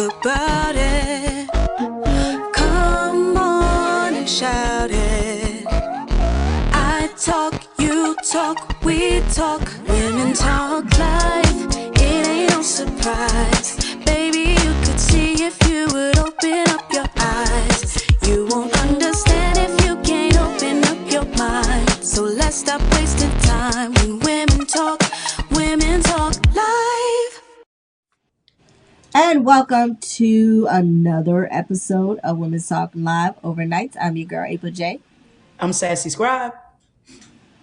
about it. Come on and shout it. I talk, you talk, we talk. Women talk life, it ain't no surprise. Baby, you could see if you would open up your eyes. You won't understand if you can't open up your mind. So let's stop wasting time when women talk live. And welcome to another episode of Women's Talk Live Overnights. I'm your girl, April J. I'm SassyScribe.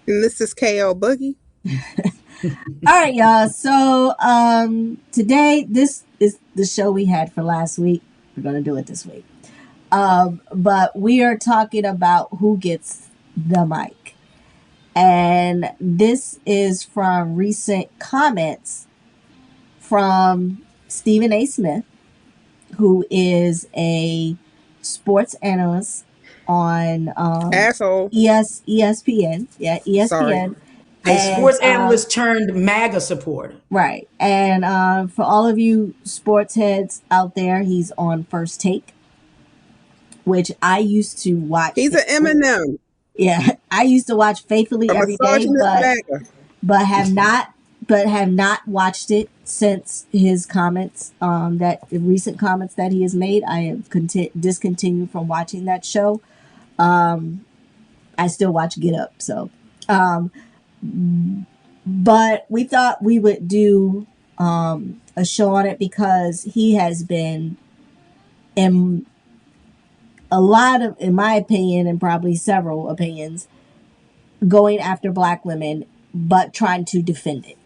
And this is KO Boogie. All right, y'all. So today, this is the show we had for last week. We're going to do it this week. But we are talking about who gets the mic. And this is from recent comments from Stephen A. Smith, who is a sports analyst on Asshole. ESPN. Yeah, ESPN. Sorry. A sports analyst turned MAGA supporter. Right. And for all of you sports heads out there, he's on First Take, which I used to watch. He's an Eminem. Yeah, I used to watch faithfully every day, but have not watched it since his comments, the recent comments that he has made. I have discontinued from watching that show. I still watch Get Up, so. But we thought we would do a show on it because he has been in my opinion, and probably several opinions, going after black women, but trying to defend it.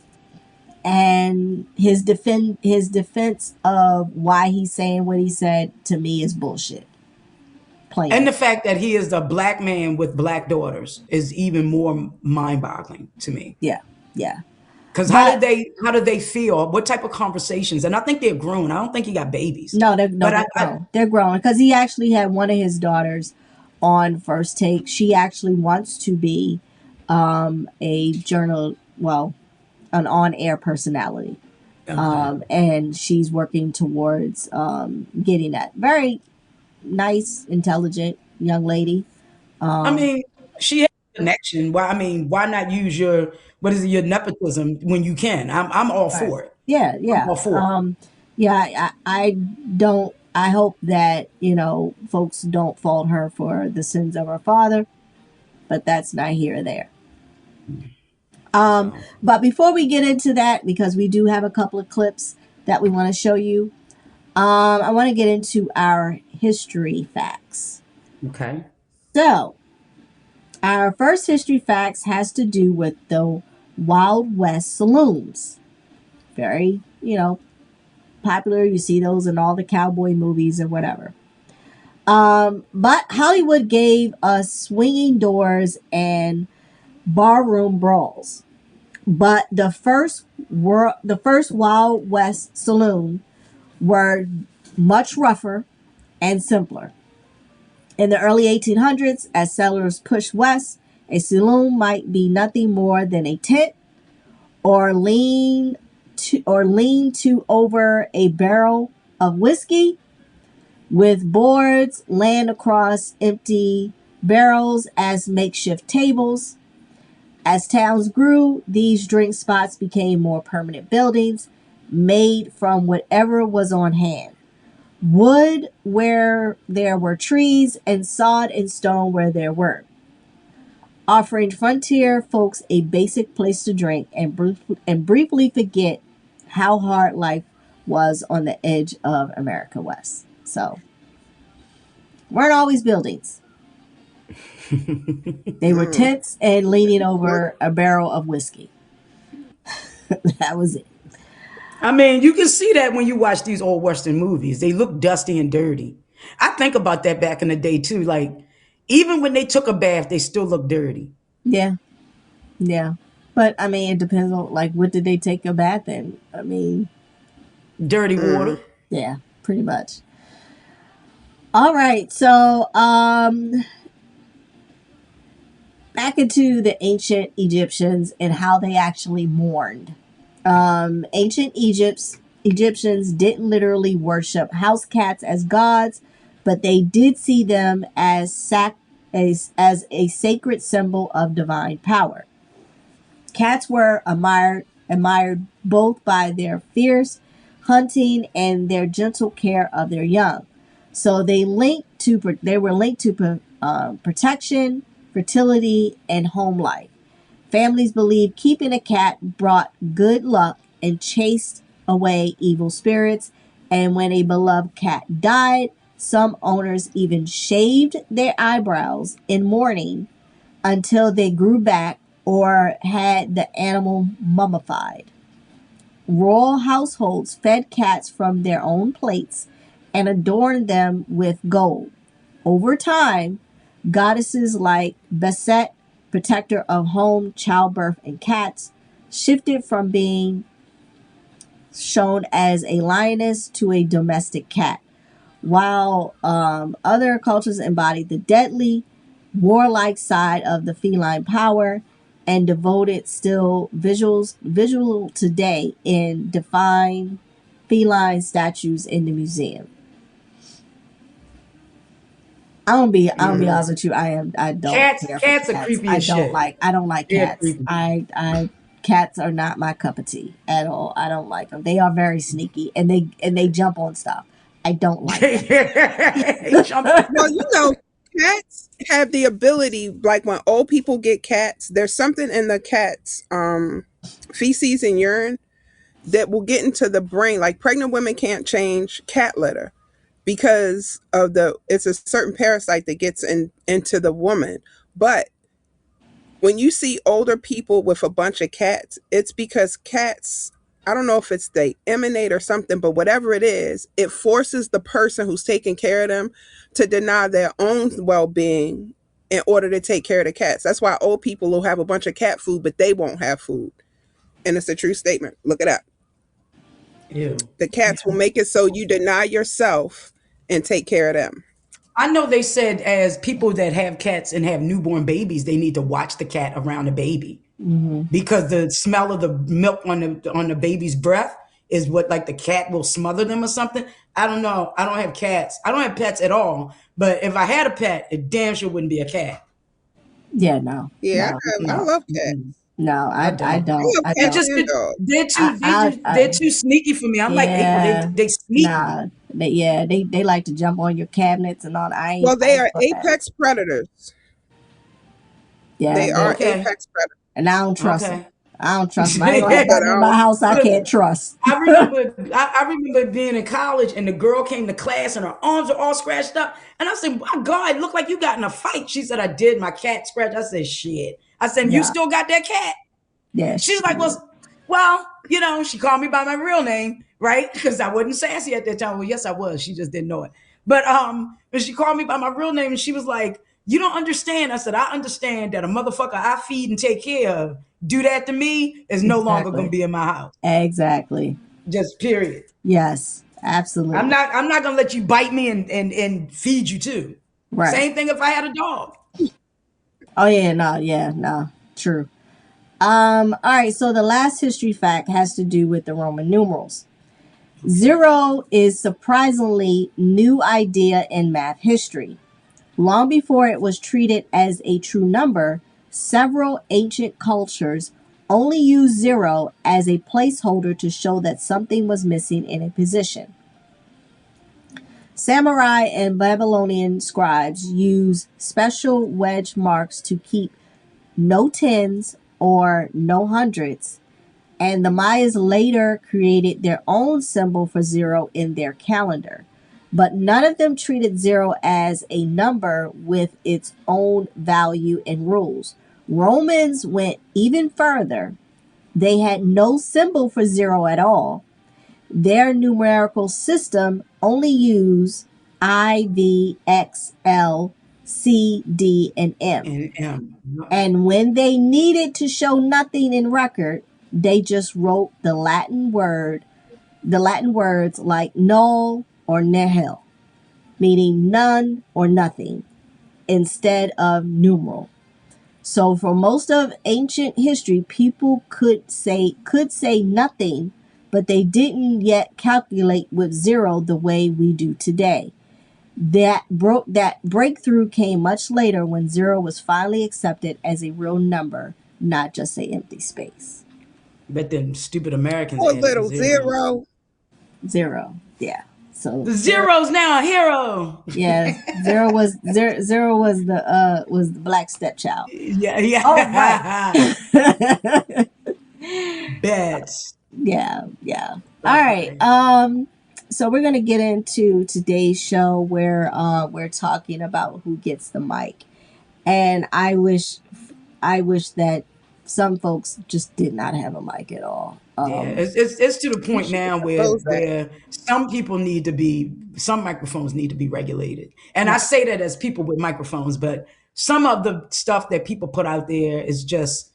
And his defense of why he's saying what he said, to me, is bullshit. Plain. And the fact that he is a black man with black daughters is even more mind-boggling to me. Yeah. Because how did they feel? What type of conversations? And I think they're grown. I don't think he got babies. No, they're grown. They're grown, because he actually had one of his daughters on First Take. She actually wants to be a an on-air personality. Okay. And she's working towards getting that. Very nice, intelligent young lady. I mean, she has a connection. Why not use your nepotism when you can? I'm all for it. Yeah. I'm all for it. I hope that, folks don't fault her for the sins of her father, but that's not here or there. But before we get into that, because we do have a couple of clips that we want to show you, I want to get into our history facts. Okay. So, our first history facts has to do with the Wild West saloons. Very, popular. You see those in all the cowboy movies or whatever. But Hollywood gave us swinging doors and barroom brawls. But the first Wild West saloon were much rougher and simpler. In the early 1800s, as settlers pushed west, a saloon might be nothing more than a tent or lean to over a barrel of whiskey with boards laying across empty barrels as makeshift tables. As towns grew, these drink spots became more permanent buildings made from whatever was on hand. Wood where there were trees, and sod and stone where there were, offering frontier folks a basic place to drink and briefly forget how hard life was on the edge of America West. So, weren't always buildings. They were tents and leaning over a barrel of whiskey. That was it. I mean, you can see that when you watch these old Western movies. They look dusty and dirty. I think about that back in the day, too. Like, even when they took a bath, they still look dirty. Yeah. But, it depends on, what did they take a bath in? Dirty water. Yeah, pretty much. All right, so, back into the ancient Egyptians and how they actually mourned. Ancient Egypt's Egyptians didn't literally worship house cats as gods, but they did see them as a sacred symbol of divine power. Cats were admired both by their fierce hunting and their gentle care of their young. So they were linked to protection, fertility, and home life. Families believed keeping a cat brought good luck and chased away evil spirits. And when a beloved cat died, some owners even shaved their eyebrows in mourning until they grew back or had the animal mummified. Royal households fed cats from their own plates and adorned them with gold. Over time, goddesses like Beset, protector of home, childbirth, and cats, shifted from being shown as a lioness to a domestic cat, while other cultures embodied the deadly, warlike side of the feline power and devoted still visual today in defined feline statues in the museum. I'm gonna be honest with you. I don't Cats, care for cats are cats. creepy as shit. I don't like They're cats. creepy. Cats are not my cup of tea at all. I don't like them. They are very sneaky and they jump on stuff. I don't like them. They jump. Well, cats have the ability, like when old people get cats, there's something in the cat's feces and urine that will get into the brain. Like pregnant women can't change cat litter because of it's a certain parasite that gets into the woman. But when you see older people with a bunch of cats, it's because cats, I don't know if it's they emanate or something, but whatever it is, it forces the person who's taking care of them to deny their own well being in order to take care of the cats. That's why old people will have a bunch of cat food, but they won't have food. And it's a true statement. Look it up. Ew. The cats will make it so you deny yourself and take care of them. I know they said as people that have cats and have newborn babies, they need to watch the cat around the baby because the smell of the milk on the baby's breath is what like the cat will smother them or something. I don't know. I don't have cats. I don't have pets at all. But if I had a pet, it damn sure wouldn't be a cat. Yeah, no, Yeah, no, I no, love cats. no. I I don't. I don't. love I They're cats don't. just and dogs. they're too sneaky for me. I'm like April. Yeah, They sneaky. nah. They like to jump on your cabinets and all. Well, I they ain't are for that. apex predators. Yeah, They are they Okay. apex predators. and I don't trust them. Okay. I don't trust them. I ain't I gonna have said, nothing in my house I Look, can't trust. I remember being in college and the girl came to class and her arms were all scratched up. And I said, my God, it looked like you got in a fight. She said, I did. My cat scratched. I said, shit. I said, you Yeah, still got that cat? yeah, She's like, she called me by my real name, right? Because I wasn't sassy at that time. Well, yes, I was. She just didn't know it. But when she called me by my real name and she was like, you don't understand. I said, I understand that a motherfucker I feed and take care of do that to me is no longer gonna exactly, be in my house. exactly. Just period. Yes, I'm absolutely. not I'm not gonna let you bite me and feed you too. Right. Same thing if I had a dog. Oh yeah, no, true. All right. So the last history fact has to do with the Roman numerals. Zero is surprisingly new idea in math history. Long before it was treated as a true number, several ancient cultures only used zero as a placeholder to show that something was missing in a position. Samurai and Babylonian scribes used special wedge marks to keep no tens or no hundreds, and the Mayas later created their own symbol for zero in their calendar. But none of them treated zero as a number with its own value and rules. Romans went even further. They had no symbol for zero at all. Their numerical system only used I, V, X, L, C, D, and M. And And when they needed to show nothing in record, they just wrote the Latin words like null or nihil, meaning none or nothing, instead of numeral. So for most of ancient history, people could say nothing but they didn't yet calculate with zero the way we do today. That breakthrough came much later when zero was finally accepted as a real number, not just an empty space. But then stupid Americans Poor added little zero. zero. Zero, yeah. So The zero's now a hero. yeah, zero was the black stepchild. Yeah, yeah. Oh right. Bets. Yeah. All right. So we're gonna get into today's show where we're talking about who gets the mic, and I wish that some folks just did not have a mic at all. Yeah, it's to the point now Expose that. where some microphones need to be regulated. And I say that as people with microphones, but some of the stuff that people put out there is just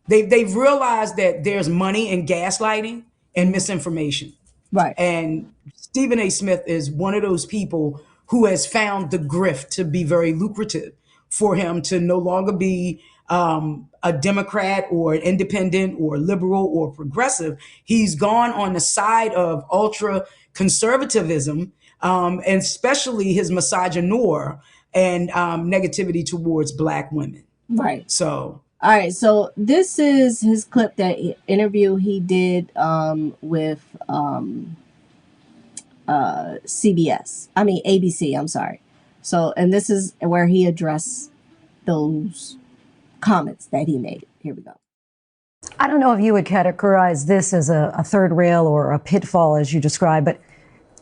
they've realized that there's money in gaslighting and misinformation. Right. And Stephen A. Smith is one of those people who has found the grift to be very lucrative for him to no longer be a Democrat or an independent or liberal or progressive. He's gone on the side of ultra conservatism, and especially his misogynoir and negativity towards Black women. Right. So, all right. So this is his clip, that interview he did with ABC. I'm sorry. So, and this is where he addressed those comments that he made. Here we go. I don't know if you would categorize this as a third rail or a pitfall, as you describe, but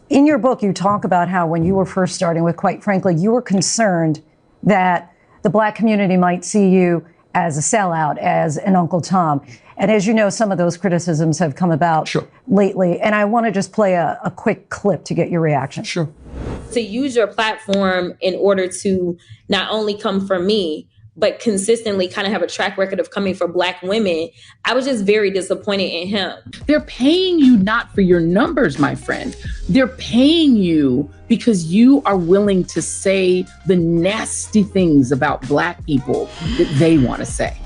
in your book, you talk about how when you were first starting with, quite frankly, you were concerned that the Black community might see you as a sellout, as an Uncle Tom. And as you know, some of those criticisms have come about lately. And I want to just play a quick clip to get your reaction. Sure. To use your platform in order to not only come for me, but consistently kind of have a track record of coming for Black women, I was just very disappointed in him. They're paying you not for your numbers, my friend. They're paying you because you are willing to say the nasty things about Black people that they want to say.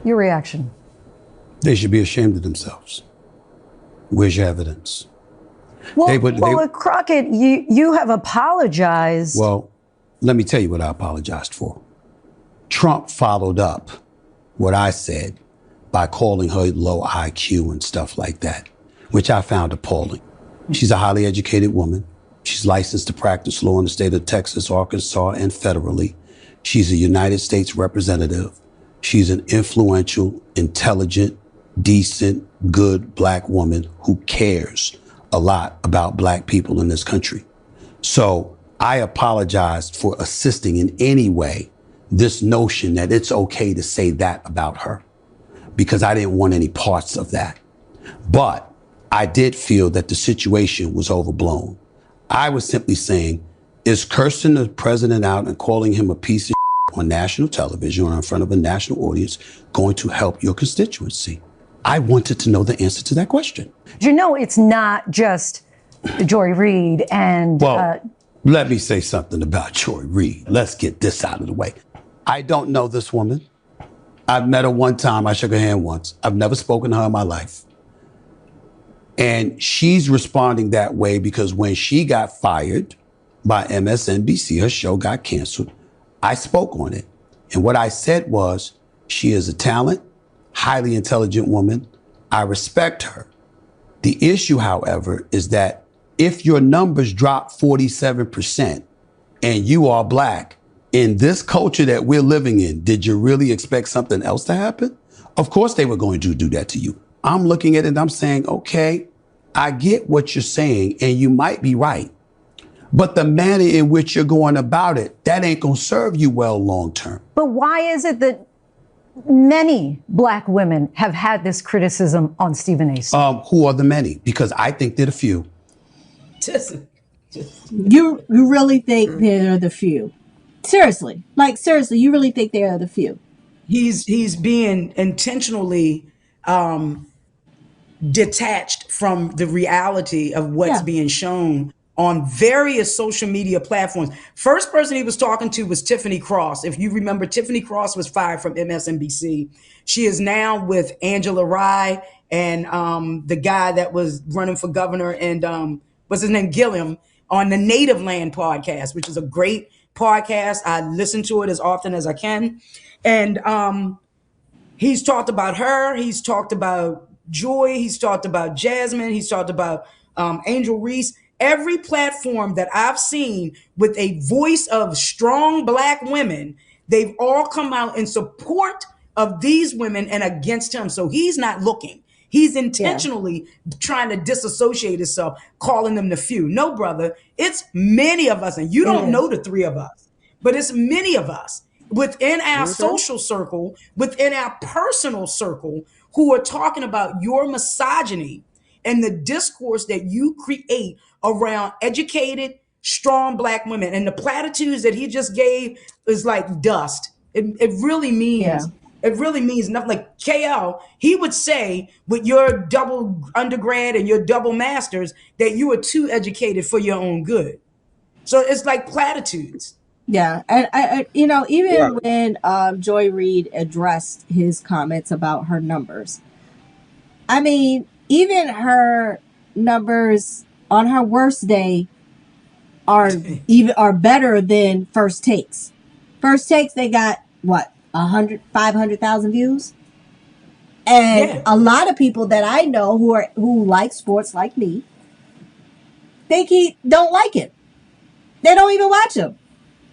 Your reaction? They should be ashamed of themselves. Where's your evidence? Well, Crockett, you have apologized. Well, let me tell you what I apologized for. Trump followed up what I said by calling her low IQ and stuff like that, which I found appalling. She's a highly educated woman. She's licensed to practice law in the state of Texas, Arkansas, and federally. She's a United States representative. She's an influential, intelligent, decent, good Black woman who cares a lot about Black people in this country. So I apologized for assisting in any way this notion that it's okay to say that about her, because I didn't want any parts of that. But I did feel that the situation was overblown. I was simply saying, is cursing the president out and calling him a piece of on national television or in front of a national audience going to help your constituency? I wanted to know the answer to that question. You know, it's not just Joy Reid and... Well, let me say something about Joy Reid. Let's get this out of the way. I don't know this woman. I've met her one time. I shook her hand once. I've never spoken to her in my life. And she's responding that way because when she got fired by MSNBC, her show got canceled, I spoke on it. And what I said was, she is a talent, highly intelligent woman. I respect her. The issue, however, is that if your numbers drop 47% and you are Black, in this culture that we're living in, did you really expect something else to happen? Of course they were going to do that to you. I'm looking at it and I'm saying, okay, I get what you're saying and you might be right. But the manner in which you're going about it, that ain't going to serve you well long term. But why is it that many Black women have had this criticism on Stephen A. Smith? Who are the many? Because I think they're the few. You really think they're the few? Seriously, you really think they are the few? He's being intentionally detached from the reality of what's being shown on various social media platforms. First person he was talking to was Tiffany Cross. If you remember, Tiffany Cross was fired from MSNBC. She is now with Angela Rye and the guy that was running for governor, and what's his name, Gilliam, on the Native Land podcast, which is a great podcast. I listen to it as often as I can. And he's talked about her. He's talked about Joy. He's talked about Jasmine. He's talked about Angel Reese. Every platform that I've seen with a voice of strong Black women, they've all come out in support of these women and against him. So he's not looking. He's intentionally trying to disassociate himself, calling them the few. No, brother, it's many of us, and you don't know the three of us, but it's many of us within our social circle, within our personal circle, who are talking about your misogyny and the discourse that you create around educated, strong Black women. And the platitudes that he just gave is like dust. It really means it really means nothing. Like KL, he would say with your double undergrad and your double masters that you are too educated for your own good. So it's like platitudes. Yeah, and I even when Joy Reid addressed his comments about her numbers, I mean, even her numbers on her worst day are better than First Takes. First Takes, they got what, 500,000 views, and a lot of people that I know who like sports like me think he don't like it. They don't even watch him.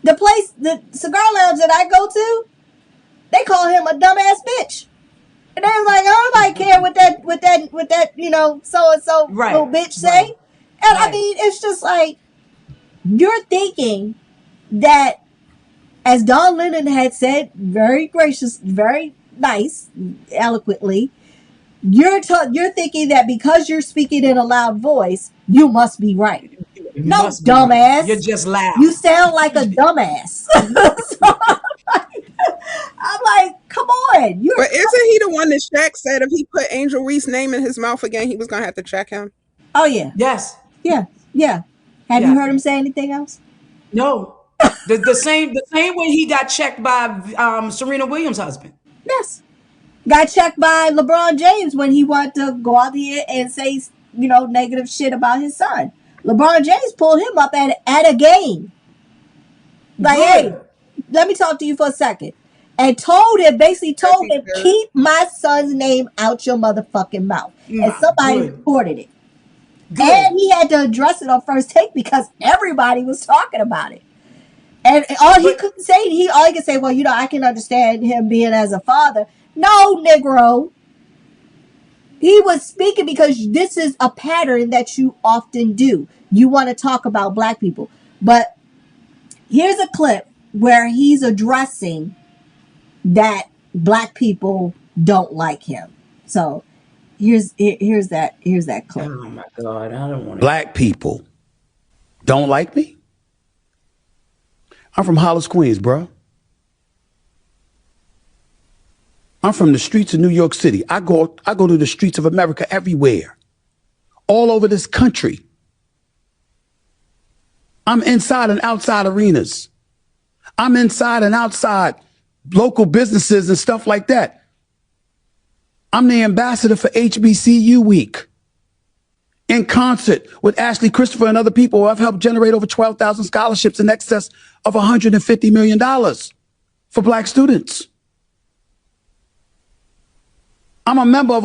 The cigar lounge that I go to, they call him a dumbass bitch. And they was like, oh, nobody care what that, so and so little bitch say. And I mean, it's just like, you're thinking that, as Don Lennon had said, very gracious, very nice, eloquently, you're thinking that because you're speaking in a loud voice, you must be right. No, dumbass. You're just loud. You sound like a dumbass. So, I'm like, come on. But isn't he the one that Shaq said if he put Angel Reese's name in his mouth again, he was going to have to check him? Oh, yeah. Yes. Yeah. Have you heard him say anything else? No. The same way he got checked by Serena Williams' husband. Yes. Got checked by LeBron James when he wanted to go out here and say, negative shit about his son. LeBron James pulled him up at a game. Like, hey, let me talk to you for a second. And basically told him, keep my son's name out your motherfucking mouth. And somebody reported it. And he had to address it on First Take because everybody was talking about it. And all he could say, well, I can understand him being as a father. No, Negro. He was speaking because this is a pattern that you often do. You want to talk about Black people. But here's a clip where he's addressing that Black people don't like him. So here's that clip. Oh my God, I don't want to. Black people don't like me? I'm from Hollis, Queens, bro. I'm from the streets of New York City. I go to the streets of America everywhere, all over this country. I'm inside and outside arenas. I'm inside and outside local businesses and stuff like that. I'm the ambassador for HBCU Week. In concert with Ashley Christopher and other people, I've helped generate over 12,000 scholarships in excess of $150 million for Black students. I'm a member of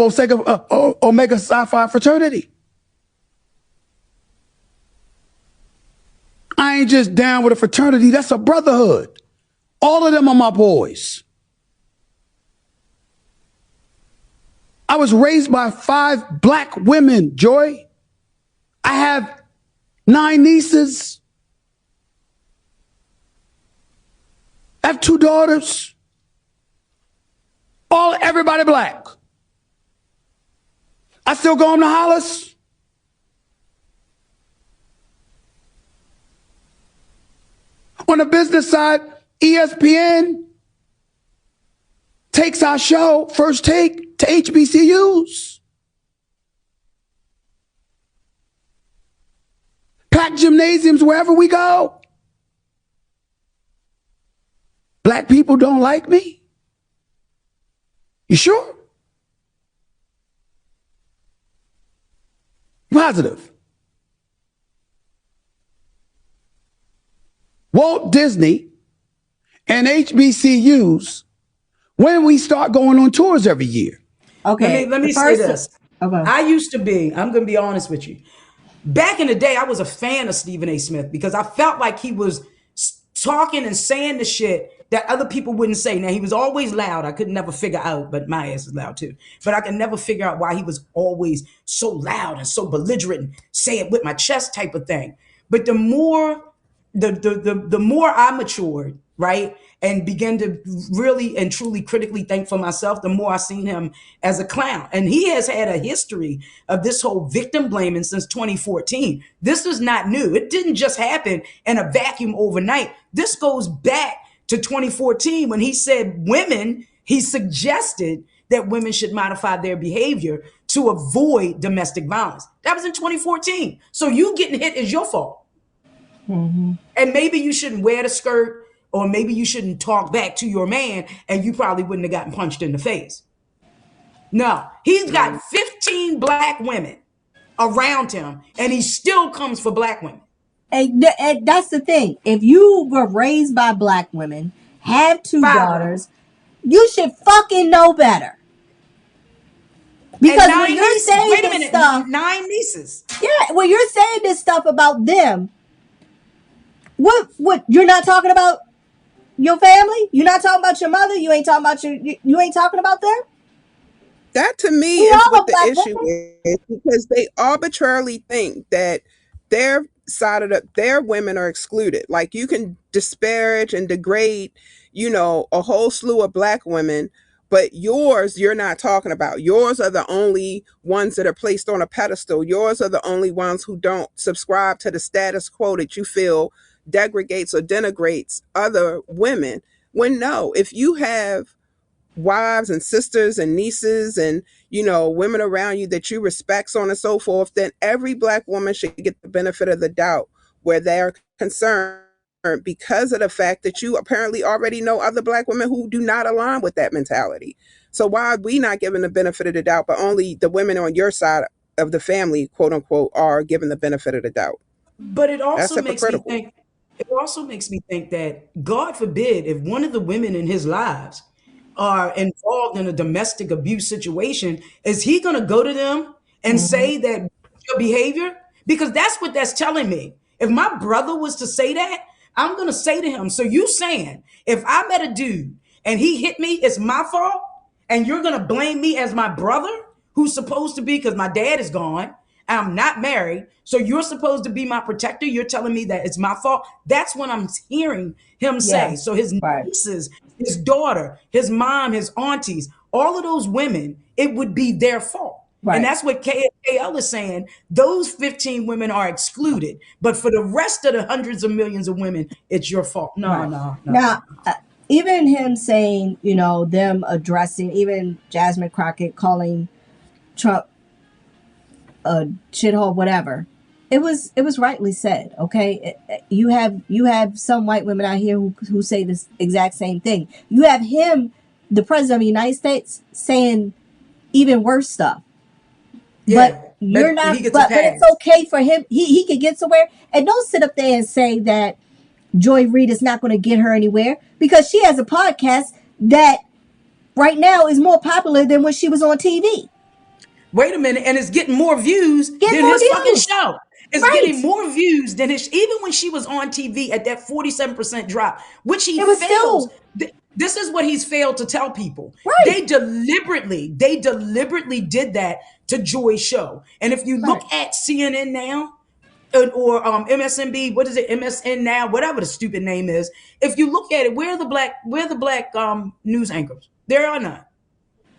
Omega Psi Phi fraternity. I ain't just down with a fraternity, that's a brotherhood. All of them are my boys. I was raised by 5 Black women, Joy. I have 9 nieces. I have 2 daughters. Everybody Black. I still go home to Hollis. On the business side, ESPN takes our show, First Take, to HBCUs. Packed gymnasiums wherever we go. Black people don't like me? You sure? Positive. Walt Disney and HBCUs, when we start going on tours every year. Okay. Let me the say first- this. Okay. I used to be, I'm going to be honest with you. Back in the day, I was a fan of Stephen A. Smith because I felt like he was talking and saying the shit that other people wouldn't say. Now, he was always loud. I could never figure out, but my ass is loud too. But I could never figure out why he was always so loud and so belligerent and say it with my chest type of thing. But the more the more I matured, right, and began to really and truly critically think for myself, the more I seen him as a clown. And he has had a history of this whole victim blaming since 2014. This is not new. It didn't just happen in a vacuum overnight. This goes back to 2014 when he said he suggested that women should modify their behavior to avoid domestic violence. That was in 2014. So you getting hit is your fault. And maybe you shouldn't wear the skirt, or maybe you shouldn't talk back to your man, and you probably wouldn't have gotten punched in the face. No, he's got 15 black women around him, and he still comes for black women. And that's the thing. If you were raised by black women, have two daughters, you should fucking know better. Because when you're saying this stuff, 9 nieces. Yeah, when you're saying this stuff about them, what you're not talking about your family? You're not talking about your mother? You ain't talking about you ain't talking about them? That to me is what the issue is, because they arbitrarily think that their side of their women are excluded. Like, you can disparage and degrade, a whole slew of black women, but yours you're not talking about. Yours are the only ones that are placed on a pedestal. Yours are the only ones who don't subscribe to the status quo that you feel degrades or denigrates other women. When no, if you have wives and sisters and nieces and women around you that you respect, so on and so forth, then every black woman should get the benefit of the doubt where they're concerned, because of the fact that you apparently already know other black women who do not align with that mentality. So why are we not given the benefit of the doubt, but only the women on your side of the family, quote unquote, are given the benefit of the doubt? But it That's also makes me hypocritical. think. It also makes me think that, God forbid, if one of the women in his lives are involved in a domestic abuse situation, is he going to go to them and say that your behavior? Because that's what that's telling me. If my brother was to say that, I'm going to say to him, so you saying if I met a dude and he hit me, it's my fault, and you're going to blame me as my brother, who's supposed to be, because my dad is gone, I'm not married, so you're supposed to be my protector. You're telling me that it's my fault. That's what I'm hearing him say. Yeah, So his right. nieces, his daughter, his mom, his aunties, all of those women, it would be their fault. Right. And that's what KL is saying. Those 15 women are excluded. But for the rest of the hundreds of millions of women, it's your fault. No, Right. no. Now, even him saying, them addressing, even Jasmine Crockett calling Trump a shithole, whatever. It was rightly said. Okay, you have some white women out here who say this exact same thing. You have him, the president of the United States, saying even worse stuff. Yeah, but you're not. he gets But it's okay for him. He can get somewhere, and don't sit up there and say that Joy Reid is not going to get her anywhere, because she has a podcast that right now is more popular than when she was on TV. Wait a minute, and it's getting more views than his fucking show. It's getting more views than his, even when she was on TV at that 47% drop, which he fails. This is what he's failed to tell people. Right. They deliberately did that to Joy's show. And if you look at CNN now, or MSNB, what is it, MSN now, whatever the stupid name is, if you look at it, where are the black news anchors? There are none.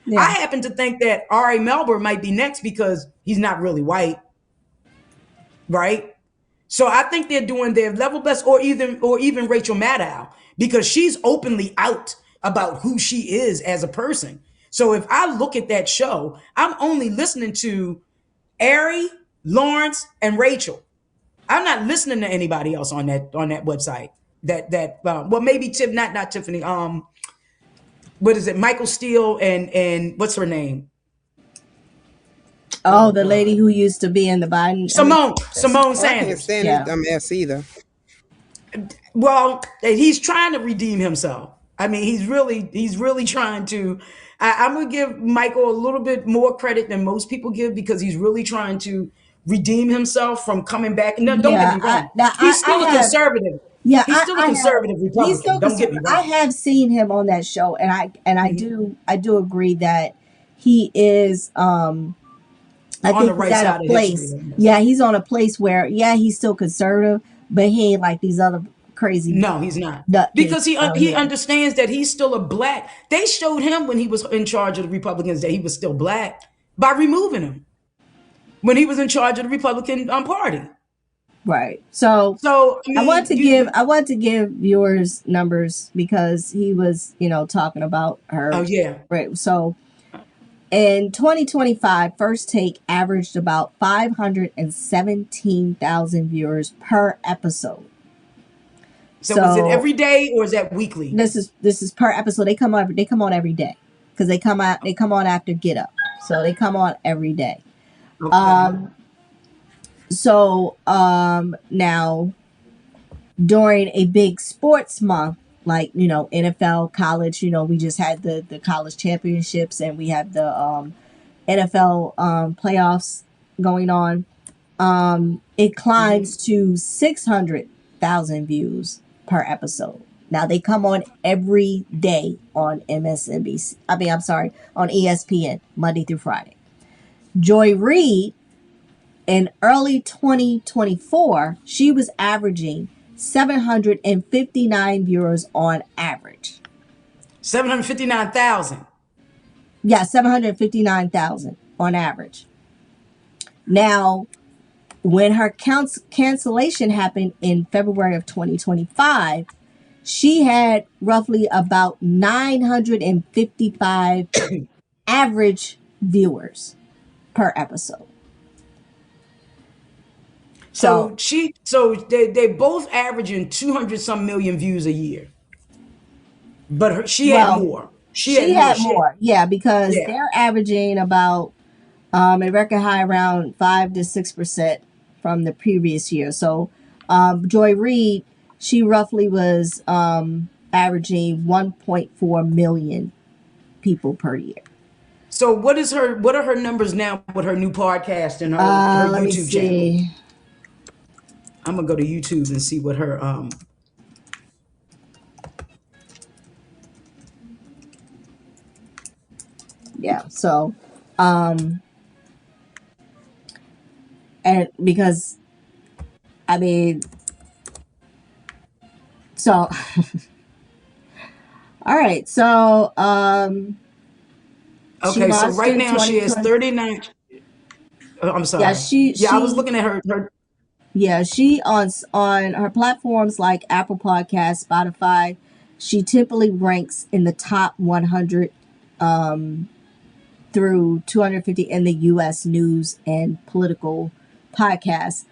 Yeah. I happen to think that Ari Melber might be next because he's not really white, right? So I think they're doing their level best, or even Rachel Maddow, because she's openly out about who she is as a person. So if I look at that show, I'm only listening to Ari, Lawrence, and Rachel. I'm not listening to anybody else on that website. Well, maybe not Tiffany. What is it? Michael Steele and what's her name? Oh, the lady who used to be in the Biden. Simone Oh, I can't Sanders. stand Yeah. his dumb ass either. Well, he's trying to redeem himself. I mean, he's really trying to. I'm gonna give Michael a little bit more credit than most people give because he's really trying to redeem himself from coming back. No, don't get Yeah, me wrong. I He's still a have. conservative. Yeah, He's still a I have. conservative He's Republican. still Don't get me conservative. I wrong. have seen him on that show, and I do agree that he is. I On think the right he's at side a of place. history. Yeah, he's on a place where he's still conservative, but he ain't like these other crazy No, he's not. nutcase Because he out he here. understands that he's still a black. They showed him when he was in charge of the Republicans that he was still black by removing him when he was in charge of the Republican Party. Right. So So I mean, I want to give viewers numbers because he was, talking about her. Oh yeah. Right. So in 2025, First Take averaged about 517,000 viewers per episode. So is it every day or is that weekly? This is per episode. They come on every day because they come on after Get Up. So they come on every day. Okay. Now during a big sports month like NFL, college, we just had the college championships and we have the NFL playoffs going on. It climbs to 600,000 views per episode. Now they come on every day on MSNBC. I'm sorry, on ESPN Monday through Friday. Joy Reid in early 2024, she was averaging 759 viewers on average. 759,000. Yeah, 759,000 on average. Now, when her cancellation happened in February of 2025, she had roughly about 955 average viewers per episode. So they both averaging 200 some million views a year. But she had more. She had more. Yeah, because they're averaging about a record high around 5 to 6% from the previous year. So Joy Reid, she roughly was averaging 1.4 million people per year. So what are her numbers now with her new podcast and her YouTube channel? I'm gonna go to YouTube and see what her Yeah, so and because so all right, so okay, so right now she has 39. I'm sorry. I was looking at her. Yeah, she on her platforms like Apple Podcasts, Spotify, she typically ranks in the top 100 through 250 in the U.S. news and political podcasts.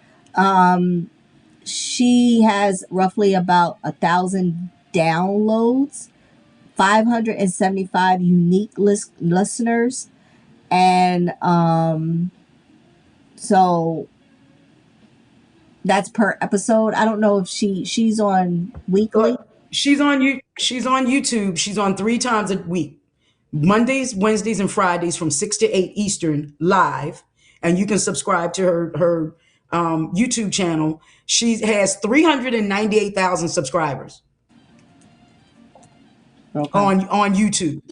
She has roughly about 1,000 downloads, 575 unique listeners, and so that's per episode. I don't know if she's on weekly. She's on YouTube. She's on 3 times a week. Mondays, Wednesdays, and Fridays from 6 to 8 Eastern live. And you can subscribe to her YouTube channel. She has 398,000 subscribers on YouTube.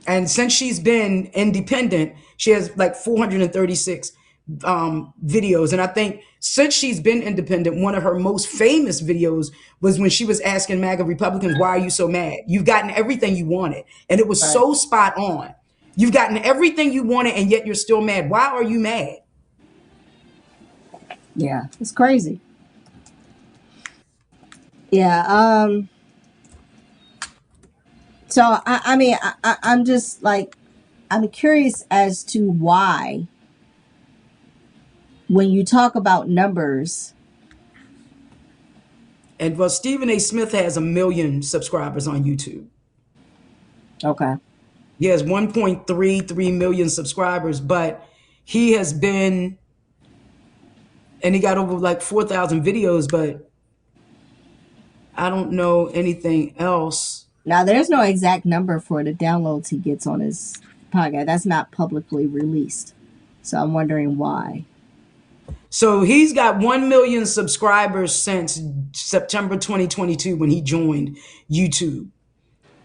And since she's been independent, she has like 436 videos. And I think since she's been independent, one of her most famous videos was when she was asking MAGA Republicans, why are you so mad? You've gotten everything you wanted. And it was so spot on. You've gotten everything you wanted and yet you're still mad. Why are you mad? Yeah, it's crazy. Yeah. So I'm just like, I'm curious as to why, when you talk about numbers. And well, Stephen A. Smith has 1 million subscribers on YouTube. Okay. He has 1.33 million subscribers, but He has been, and he got over like 4,000 videos, but I don't know anything else. Now, there's no exact number for the downloads he gets on his podcast. That's not publicly released. So I'm wondering why. So he's got 1 million subscribers since September 2022 when he joined YouTube.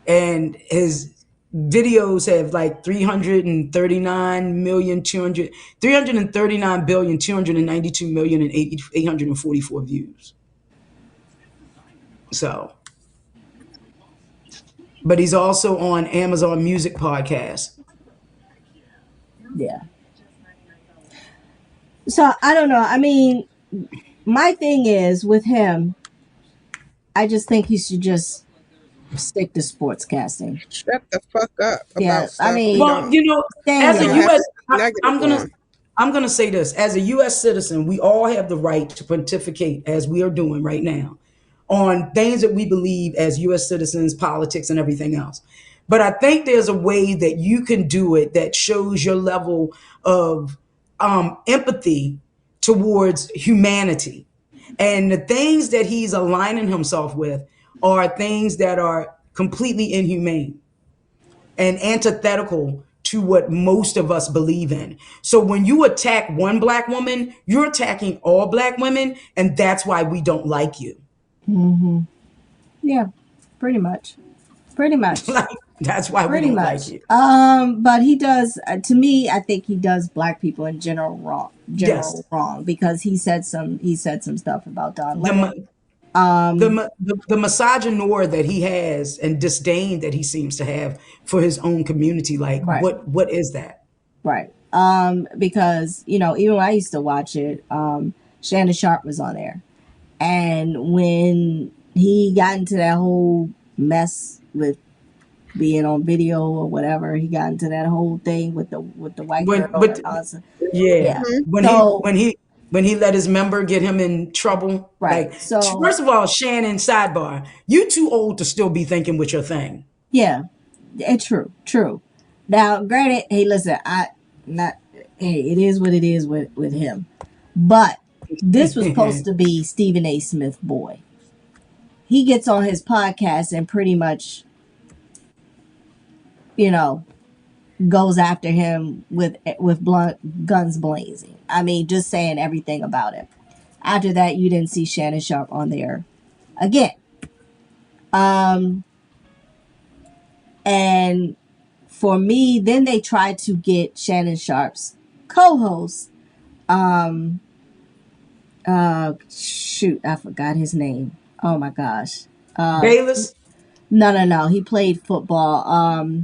And his videos have like 339,292,844 views. So, but he's also on Amazon Music Podcast. Yeah. So I don't know. I mean, my thing is with him, I just think he should just stick to sportscasting. Shut the fuck up about Yeah, stuff. I mean, Well, you know, as a Dang. U.S., Negative one. I'm gonna say this: as a U.S. citizen, we all have the right to pontificate, as we are doing right now, on things that we believe as U.S. citizens, politics, and everything else. But I think there's a way that you can do it that shows your level of empathy towards humanity. And the things that he's aligning himself with are things that are completely inhumane and antithetical to what most of us believe in. So when you attack one black woman, you're attacking all black women, and that's why we don't like you. Mm-hmm. Yeah, pretty much. Like, that's why we don't like you. But he does. To me, I think he does black people in general wrong. Yes. Wrong, because he said some stuff about Don The, Lemon. the misogynoir that he has and disdain that he seems to have for his own community, like Right. what is that? Right. Because, even when I used to watch it, Shannon Sharp was on there. And when he got into that whole mess with being on video or whatever, he got into that whole thing with the white girl. And all that. Yeah. So- When he let his member get him in trouble. Right. Like, So- first of all, Shannon, sidebar, you too old to still be thinking with your thing. Yeah, it's true. Now, granted, hey, listen, it is what it is with him. But this was supposed to be Stephen A. Smith boy. He gets on his podcast and pretty much, goes after him with blunt guns blazing. I mean, just saying everything about it. After that, you didn't see Shannon Sharp on there again. And for me, then they tried to get Shannon Sharp's co-host. Shoot, I forgot his name. Oh my gosh. Bayless? No. He played football.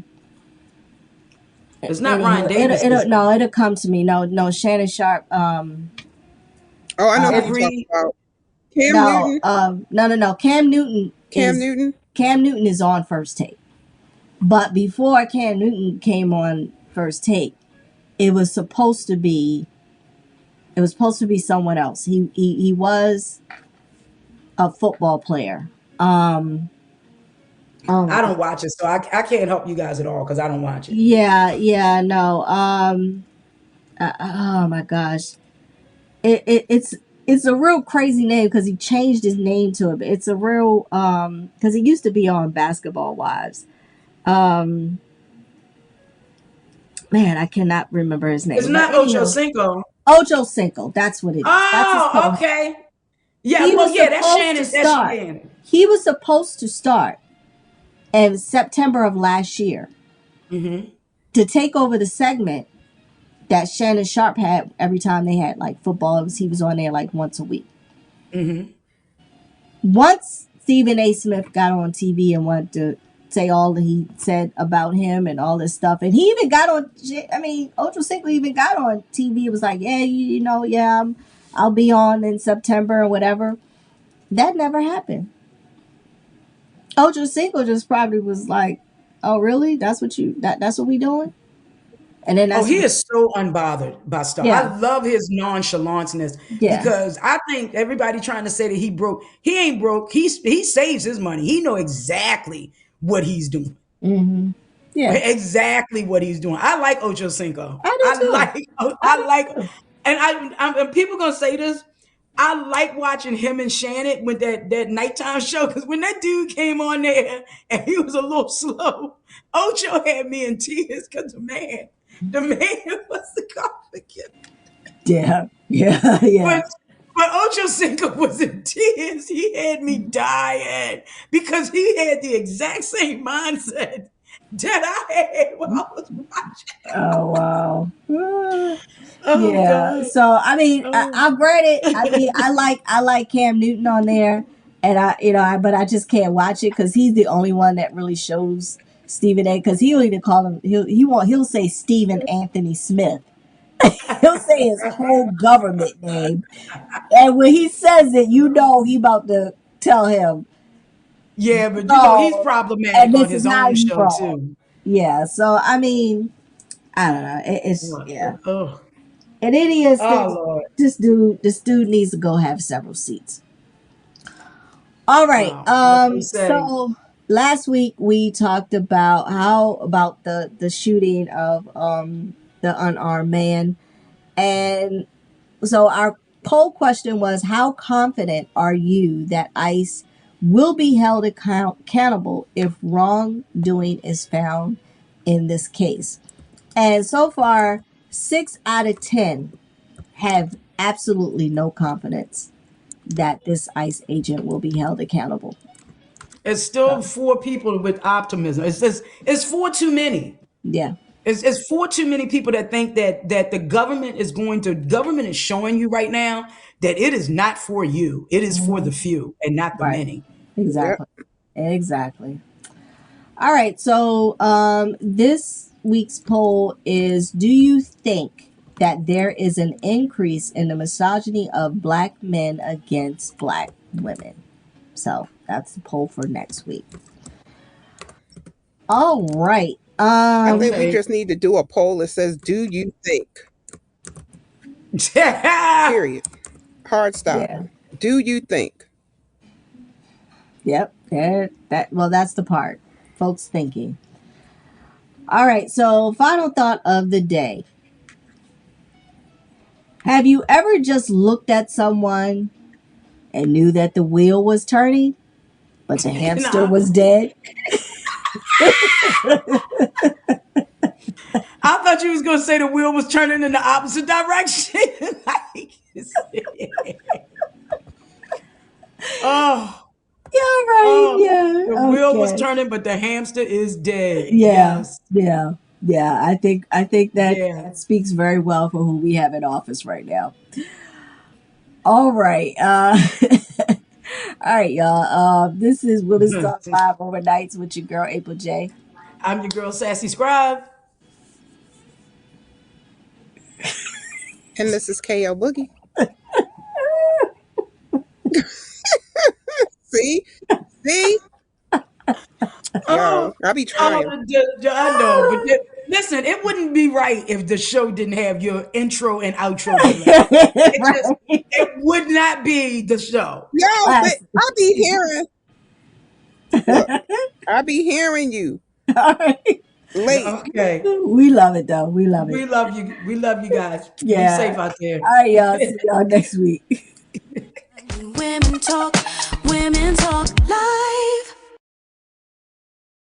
It's not Ryan Davis. It'll come to me. No, Shannon Sharp. Oh, I know what you're talking about. Cam Newton. No. Cam Newton. Cam Newton is on First Take. But before Cam Newton came on First Take, it was supposed to be someone else. He was a football player. I don't watch it, so I can't help you guys at all because I don't watch it. Yeah, no. Oh my gosh, it's a real crazy name because he changed his name to it. But it's a real because he used to be on Basketball Wives. Man, I cannot remember his name. It's not Ocho Cinco. Ocho Cinco, that's what it is. Oh, okay. Yeah, that's Shannon. That's Shannon. He was supposed to start in September of last year to take over the segment that Shannon Sharp had every time they had like football. He was on there like once a week. Once Stephen A. Smith got on TV and wanted to say all that he said about him and all this stuff, and he even got on. I mean, Ocho Cinco even got on TV. It was like, yeah, I'll be on in September or whatever. That never happened. Ocho Cinco just probably was like, "Oh, really? That's what we doing?" And then he is so unbothered by stuff. Yeah. I love his nonchalanteness because I think everybody trying to say that he broke. He ain't broke. He saves his money. He know exactly what he's doing. Yeah, exactly what he's doing. I like Ocho Cinco. I do too. I I like, do too. and and people gonna say this. I like watching him and Shannon with that nighttime show because when that dude came on there and he was a little slow, Ocho had me in tears because the man was the confident. Yeah, yeah, yeah. But Ocho Cinco was in tears. He had me dying because he had the exact same mindset that I had when I was watching. Oh wow. Oh Yeah. God. So I mean, Oh. I'll grant it. I mean, I like Cam Newton on there, and but I just can't watch it because he's the only one that really shows Stephen A. Because he'll even call him. He'll say Stephen Anthony Smith. He'll say his whole government name, and when he says it, you know he about to tell him Yeah, but he's no, and problematic on this is his how own you show wrong. too. Yeah. So I mean, I don't know. It's yeah. Oh, And then he oh says, Lord. this dude needs to go have several seats. All right. Wow. What they say. So last week we talked about the shooting of the unarmed man, and so our poll question was, how confident are you that ICE will be held accountable if wrongdoing is found in this case? And so far, 6 out of 10 have absolutely no confidence that this ICE agent will be held accountable. It's still So, four people with optimism. It's four too many. yeah. It's four too many people that think that the government is showing you right now that it is not for you. It is for the Mhm. few and not the Right. many. Yep. Exactly. Exactly. All right. So, this week's poll is: do you think that there is an increase in the misogyny of black men against black women? So, that's the poll for next week. All right. I think we Okay. just need to do a poll that says, "Do you think?" Period. Hard stop. Yeah. Do you think? Yep. That's the part. Folks thinking. All right. So, final thought of the day. Have you ever just looked at someone and knew that the wheel was turning, but the hamster Nah, was dead? I thought you was gonna say the wheel was turning in the opposite direction. Like, oh, Yeah, right. oh, Yeah. the wheel was Okay. turning, but the hamster is dead. Yeah. Yes. Yeah. Yeah. I think that Yeah. that speaks very well for who we have in office right now. All right. All right, y'all. This is Women's Talk Live Overnights with your girl April J. I'm your girl, SassyScribe. And this is KO Boogie. See? See? Oh, Yo, I be trying. I know, but listen, it wouldn't be right if the show didn't have your intro and outro delay. Right. It would not be the show. Yo, but Classic. I be hearing, look, I be hearing you All right. late. Okay. We love it though. We love it. We love you. We love you guys. Be Yeah. safe out there. All right, y'all. See y'all next week. Women talk live.